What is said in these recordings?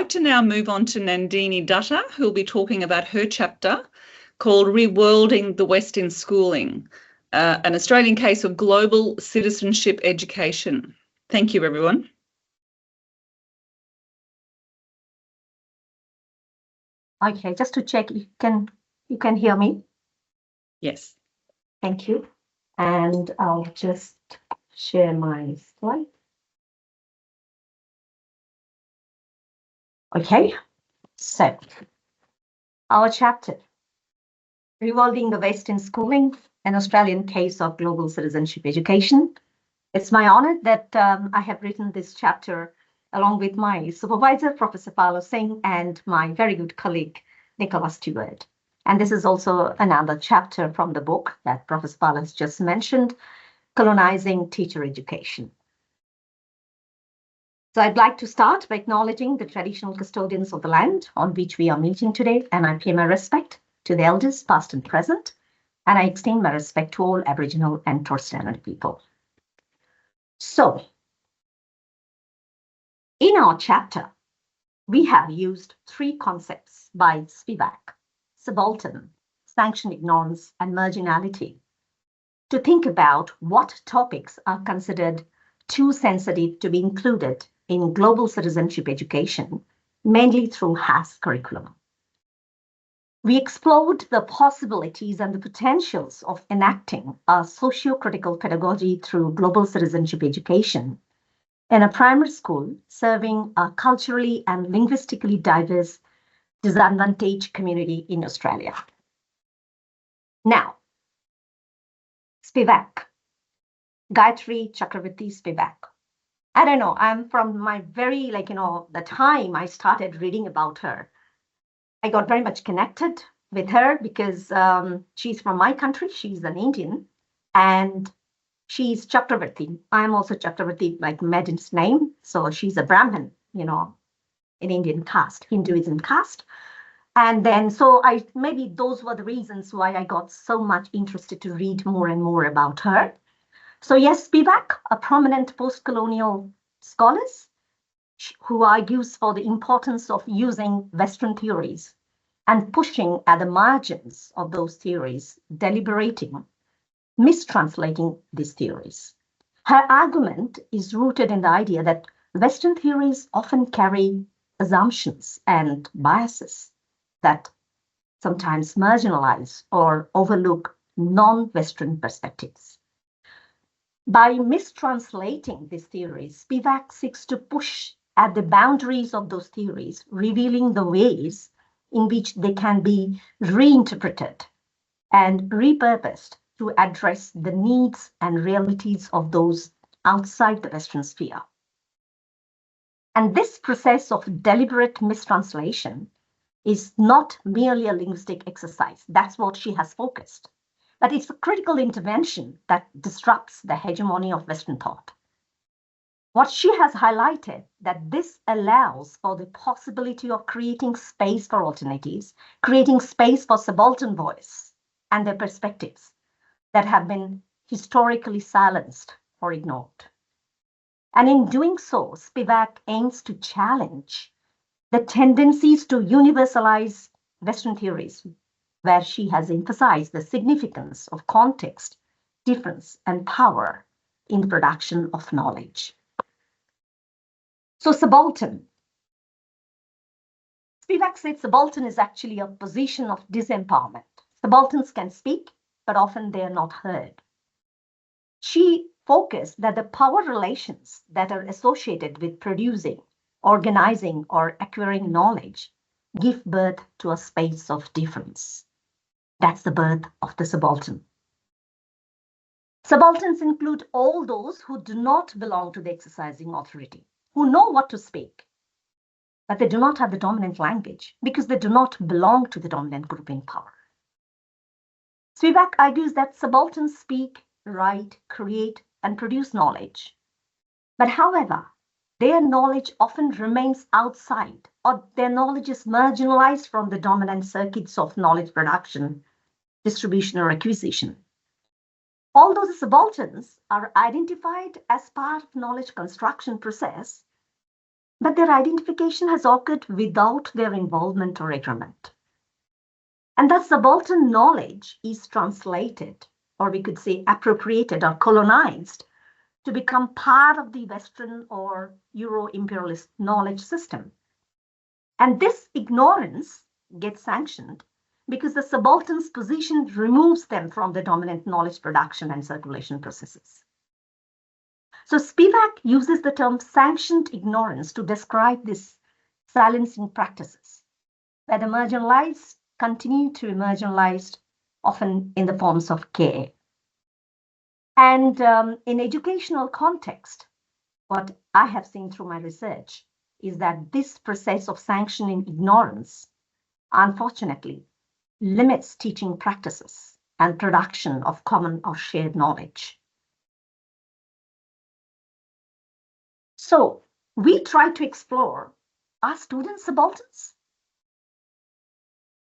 like to now move on to Nandini Dutta, who'll be talking about her chapter called Reworlding the West in Schooling, an Australian case of global citizenship education. Thank you, everyone. Okay, just to check, you can hear me? Yes. Thank you. And I'll just share my slide. Okay, so our chapter, Reworlding the West in Schooling, an Australian case of global citizenship education. It's my honor that I have written this chapter along with my supervisor, Professor Paolo Singh, and my very good colleague, Nicola Stewart. And this is also another chapter from the book that Professor Paolo has just mentioned, Colonizing Teacher Education. So I'd like to start by acknowledging the traditional custodians of the land on which we are meeting today, and I pay my respect to the elders, past and present, and I extend my respect to all Aboriginal and Torres Strait people. So, in our chapter, we have used three concepts by Spivak: subaltern, sanctioned ignorance, and marginality, to think about what topics are considered too sensitive to be included in global citizenship education, mainly through HAS curriculum. We explored the possibilities and the potentials of enacting a socio-critical pedagogy through global citizenship education in a primary school serving a culturally and linguistically diverse disadvantaged community in Australia. Now, Spivak, Gayatri Chakravorty Spivak. I don't know, I'm from my very, the time I started reading about her, I got very much connected with her because she's from my country. She's an Indian, and she's Chakravorty. I'm also Chakravorty, like Madam's name. So she's a Brahmin, in Indian caste, Hinduism caste. And then, so maybe those were the reasons why I got so much interested to read more and more about her. So yes, Spivak, a prominent post-colonial scholar who argues for the importance of using Western theories and pushing at the margins of those theories, deliberating, mistranslating these theories. Her argument is rooted in the idea that Western theories often carry assumptions and biases that sometimes marginalize or overlook non-Western perspectives. By mistranslating these theories, Spivak seeks to push at the boundaries of those theories, revealing the ways in which they can be reinterpreted and repurposed to address the needs and realities of those outside the Western sphere. And this process of deliberate mistranslation is not merely a linguistic exercise. That's what she has focused. But it's a critical intervention that disrupts the hegemony of Western thought. What she has highlighted that this allows for the possibility of creating space for alternatives, creating space for subaltern voice and their perspectives that have been historically silenced or ignored. And in doing so, Spivak aims to challenge the tendencies to universalize Western theories, where she has emphasized the significance of context, difference, and power in the production of knowledge. So subaltern. Spivak said subaltern is actually a position of disempowerment. Subalterns can speak, but often they are not heard. She focused that the power relations that are associated with producing, organizing, or acquiring knowledge give birth to a space of difference. That's the birth of the subaltern. Subalterns include all those who do not belong to the exercising authority, who know what to speak, but they do not have the dominant language because they do not belong to the dominant group in power. Spivak argues that subalterns speak, write, create, and produce knowledge. But however, their knowledge often remains outside, or their knowledge is marginalized from the dominant circuits of knowledge production, distribution, or acquisition. Although the subalterns are identified as part of knowledge construction process, but their identification has occurred without their involvement or agreement. And thus subaltern knowledge is translated, or we could say appropriated or colonized, to become part of the Western or Euro-imperialist knowledge system. And this ignorance gets sanctioned because the subaltern's position removes them from the dominant knowledge production and circulation processes. So Spivak uses the term sanctioned ignorance to describe these silencing practices, where the marginalized continue to be marginalized, often in the forms of care. And in educational context, what I have seen through my research is that this process of sanctioning ignorance, unfortunately, limits teaching practices and production of common or shared knowledge. So we try to explore, are students subalterns?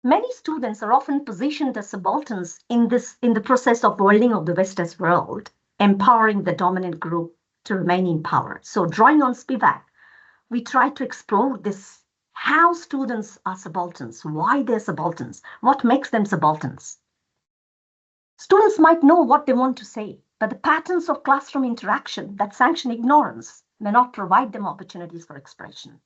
Many students are often positioned as subalterns in the process of worlding of the West as world, empowering the dominant group to remain in power. So drawing on Spivak, we try to explore this, how students are subalterns, why they're subalterns, what makes them subalterns. Students might know what they want to say, but the patterns of classroom interaction that sanction ignorance may not provide them opportunities for expression.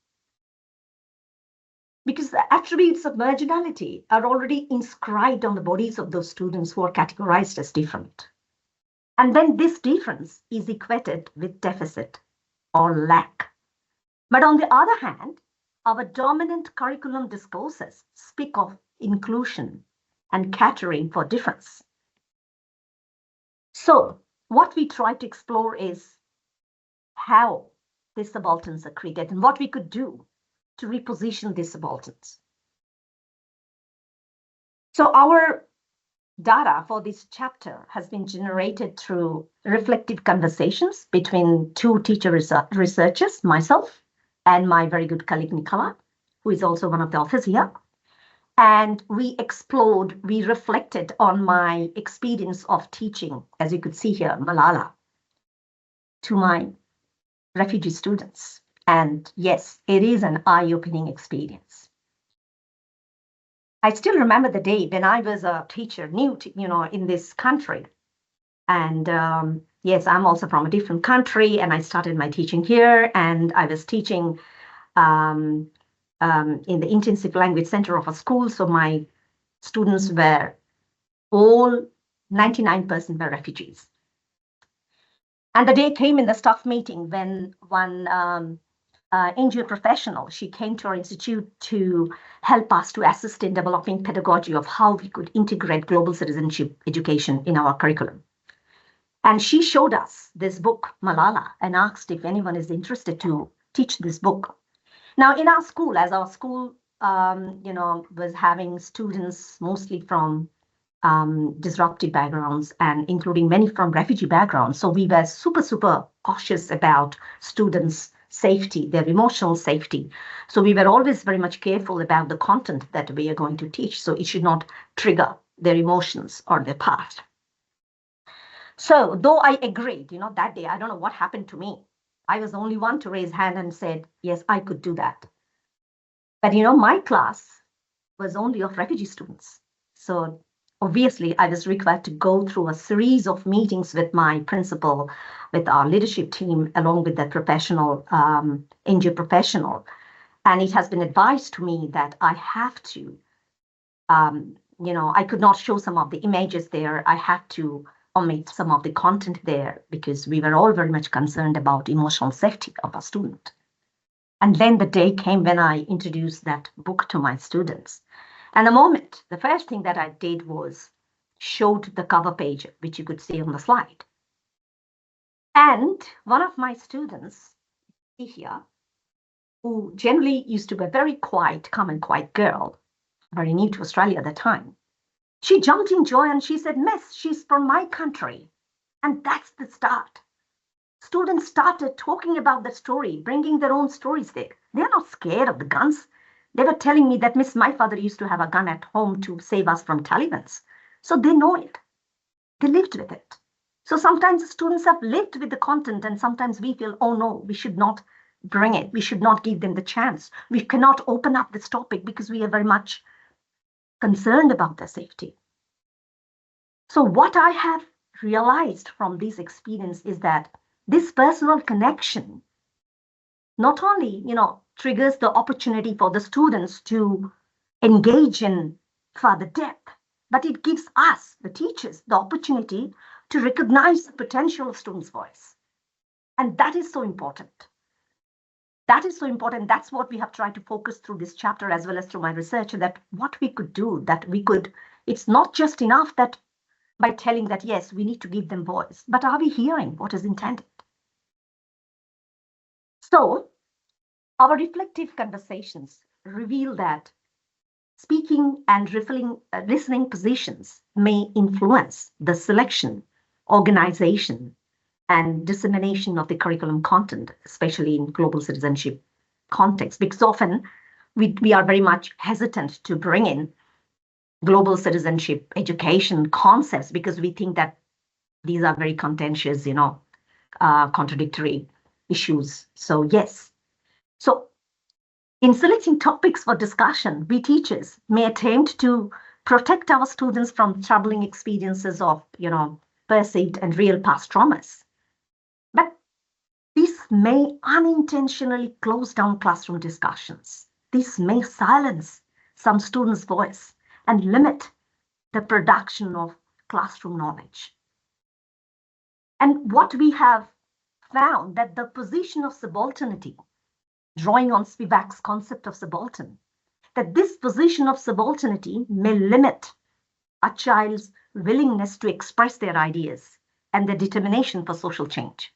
Because the attributes of marginality are already inscribed on the bodies of those students who are categorized as different. And then this difference is equated with deficit or lack. But on the other hand, our dominant curriculum discourses speak of inclusion and catering for difference. So what we try to explore is how these subalterns are created and what we could do to reposition these subalterns. So our data for this chapter has been generated through reflective conversations between two teacher researchers, myself and my very good colleague Nicola, who is also one of the authors here. And we reflected on my experience of teaching, as you could see here, Malala, to my refugee students. And yes, it is an eye-opening experience. I still remember the day when I was a teacher, new to, in this country. And yes, I'm also from a different country, and I started my teaching here, and I was teaching in the intensive language center of a school. So my students were all 99% were refugees. And the day came in the staff meeting when one NGO professional, she came to our institute to help us to assist in developing pedagogy of how we could integrate global citizenship education in our curriculum. And she showed us this book, Malala, and asked if anyone is interested to teach this book. Now, in our school, as our school, was having students mostly from disrupted backgrounds and including many from refugee backgrounds. So we were super cautious about students' safety, their emotional safety. So we were always very much careful about the content that we are going to teach. So it should not trigger their emotions or their past. So though I agreed, that day, I don't know what happened to me. I was the only one to raise hand and said, yes, I could do that. But, my class was only of refugee students. So obviously, I was required to go through a series of meetings with my principal, with our leadership team, along with the professional, NGO professional. And it has been advised to me that I have to, I could not show some of the images there. I had to omit some of the content there because we were all very much concerned about emotional safety of our student. And then the day came when I introduced that book to my students. And the first thing that I did was showed the cover page, which you could see on the slide. And one of my students here, who generally used to be a very quiet, calm and quiet girl, very new to Australia at the time, she jumped in joy and she said, Miss, she's from my country. And that's the start. Students started talking about the story, bringing their own stories there. They're not scared of the guns. They were telling me that, Miss, my father used to have a gun at home to save us from Talibans. So they know it. They lived with it. So sometimes the students have lived with the content and sometimes we feel, oh no, we should not bring it. We should not give them the chance. We cannot open up this topic because we are very much concerned about their safety. So what I have realized from this experience is that this personal connection not only, triggers the opportunity for the students to engage in further depth, but it gives us, the teachers, the opportunity to recognize the potential of students' voice. And that is so important. That is so important. That's what we have tried to focus through this chapter as well as through my research, that what we could do, it's not just enough that by telling that, yes, we need to give them voice, but are we hearing what is intended? So our reflective conversations reveal that speaking and listening positions may influence the selection, organization, and dissemination of the curriculum content, especially in global citizenship context, because often we are very much hesitant to bring in global citizenship education concepts because we think that these are very contentious, contradictory issues. So yes. So in selecting topics for discussion, we teachers may attempt to protect our students from troubling experiences of, perceived and real past traumas. But this may unintentionally close down classroom discussions. This may silence some students' voice and limit the production of classroom knowledge. And what we have found that the position of subalternity, drawing on Spivak's concept of subaltern, that this position of subalternity may limit a child's willingness to express their ideas and their determination for social change.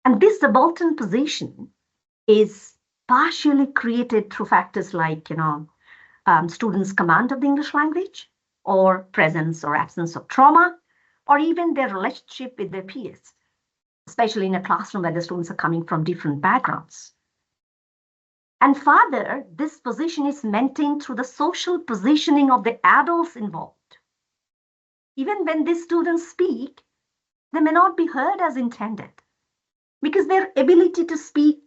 And this subaltern position is partially created through factors like, students' command of the English language, or presence or absence of trauma, or even their relationship with their peers, especially in a classroom where the students are coming from different backgrounds. And further, this position is maintained through the social positioning of the adults involved. Even when these students speak, they may not be heard as intended because their ability to speak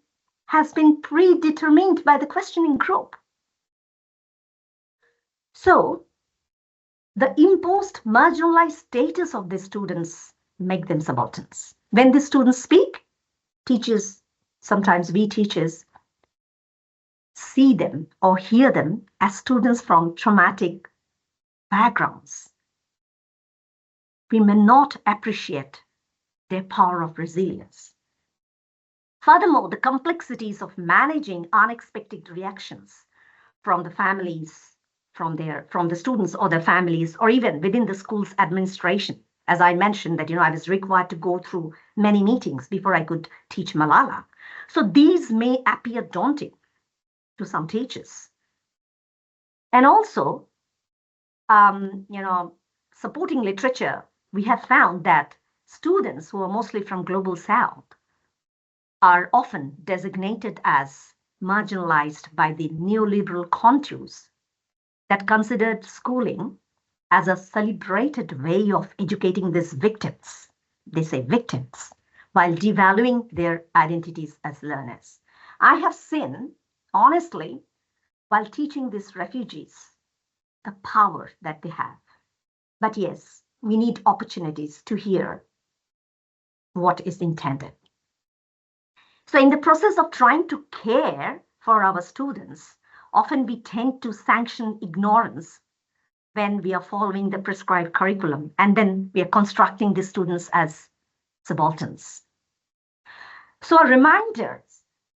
has been predetermined by the questioning group. So the imposed marginalized status of the students make them subalterns. When the students speak, teachers, sometimes we teachers, see them or hear them as students from traumatic backgrounds. We may not appreciate their power of resilience. Furthermore, the complexities of managing unexpected reactions from the families, from the students or their families, or even within the school's administration. As I mentioned that, I was required to go through many meetings before I could teach Malala. So these may appear daunting to some teachers. And also, supporting literature, we have found that students who are mostly from Global South are often designated as marginalized by the neoliberal contours that considered schooling as a celebrated way of educating these victims. They say victims, while devaluing their identities as learners. I have seen, honestly, while teaching these refugees, the power that they have. But yes, we need opportunities to hear what is intended. So in the process of trying to care for our students, often we tend to sanction ignorance when we are following the prescribed curriculum, and then we are constructing the students as subalterns. So a reminder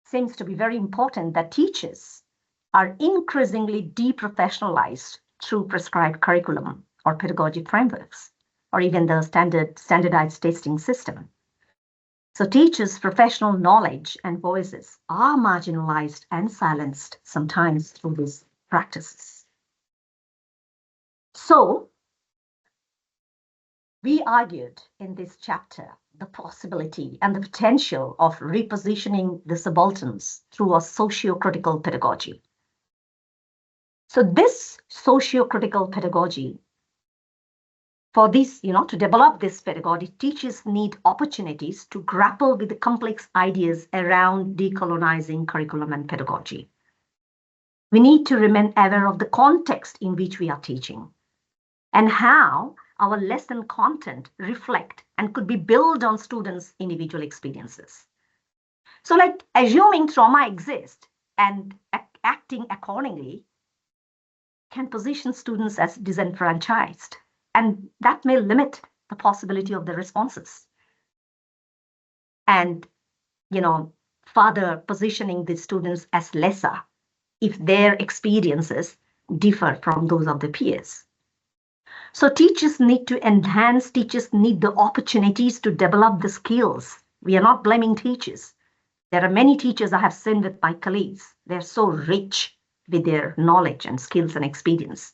seems to be very important that teachers are increasingly deprofessionalized through prescribed curriculum or pedagogy frameworks, or even the standardized testing system. So teachers' professional knowledge and voices are marginalized and silenced sometimes through these practices. So we argued in this chapter the possibility and the potential of repositioning the subalterns through a socio-critical pedagogy. So this socio-critical pedagogy For this, to develop this pedagogy, teachers need opportunities to grapple with the complex ideas around decolonizing curriculum and pedagogy. We need to remain aware of the context in which we are teaching and how our lesson content reflect and could be built on students' individual experiences. So like assuming trauma exists and acting accordingly can position students as disenfranchised, and that may limit the possibility of the responses. And, further positioning the students as lesser if their experiences differ from those of their peers. So teachers need to enhance, teachers need the opportunities to develop the skills. We are not blaming teachers. There are many teachers I have seen with my colleagues. They're so rich with their knowledge and skills and experience.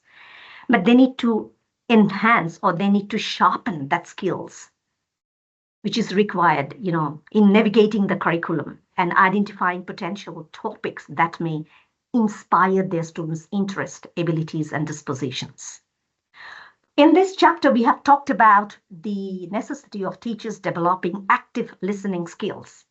But they need to enhance or they need to sharpen that skills, which is required, in navigating the curriculum and identifying potential topics that may inspire their students' interest, abilities, and dispositions. In this chapter, we have talked about the necessity of teachers developing active listening skills.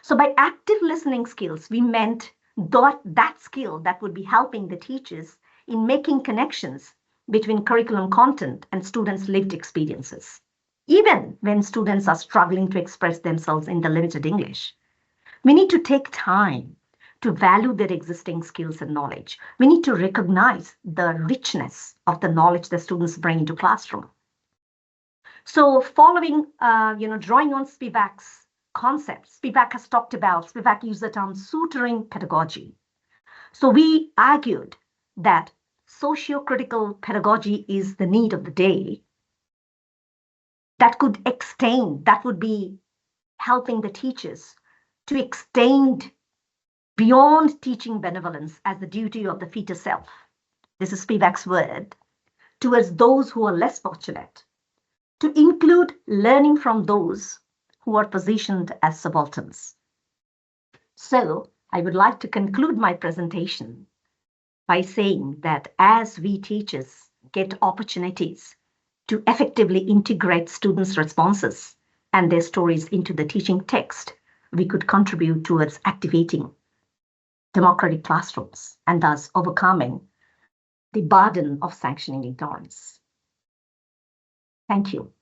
So by active listening skills, we meant that skill that would be helping the teachers in making connections between curriculum content and students' lived experiences, even when students are struggling to express themselves in the limited English. We need to take time to value their existing skills and knowledge. We need to recognize the richness of the knowledge the students bring into classroom. So following, drawing on Spivak's concepts, Spivak used the term suturing pedagogy. So we argued that socio-critical pedagogy is the need of the day that would be helping the teachers to extend beyond teaching benevolence as the duty of the fetus self. This is Spivak's word, towards those who are less fortunate, to include learning from those who are positioned as subalterns. So I would like to conclude my presentation by saying that as we teachers get opportunities to effectively integrate students' responses and their stories into the teaching text, we could contribute towards activating democratic classrooms and thus overcoming the burden of sanctioning ignorance. Thank you.